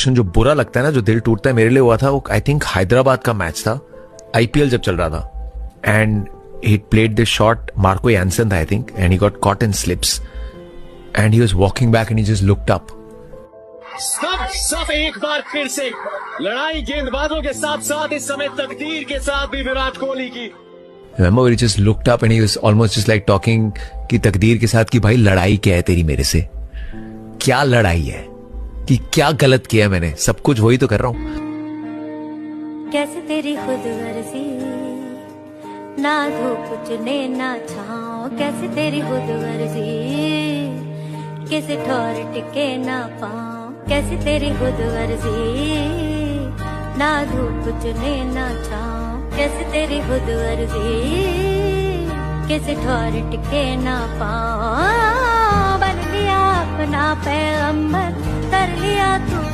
Situation जो बुरा लगता है ना, जो दिल टूटता है, मेरे लिए हुआ था वो आई थिंक हैदराबाद का मैच था, आईपीएल जब चल रहा था, and he played this shot, Marco Jansen I think, and he got caught in slips and he was walking back and he just looked up. सब एक बार फिर से लड़ाई गेंदबाजों के साथ साथ इस समय तकदीर के साथ भी विराट कोहली की. Remember he just looked up and he was almost just like talking कि तकदीर के साथ कि भाई लड़ाई क्या है तेरी मेरे से, क्या लड़ाई है, कि क्या गलत किया मैंने, सब कुछ वही तो कर रहा हूं. कैसे तेरी खुद गर्जी, ना धूप चुने ना छाँव, कैसे तेरी खुद गर्जी, किसी ठोर टिके ना पाँव, कैसे तेरी खुद गर्जी, ना धूप चुने ना छाँव, कैसे तेरी खुद गर्जी, किसी ठोर टिके ना पाँव. बन लिया अपना पैगंबर, कर लिया तू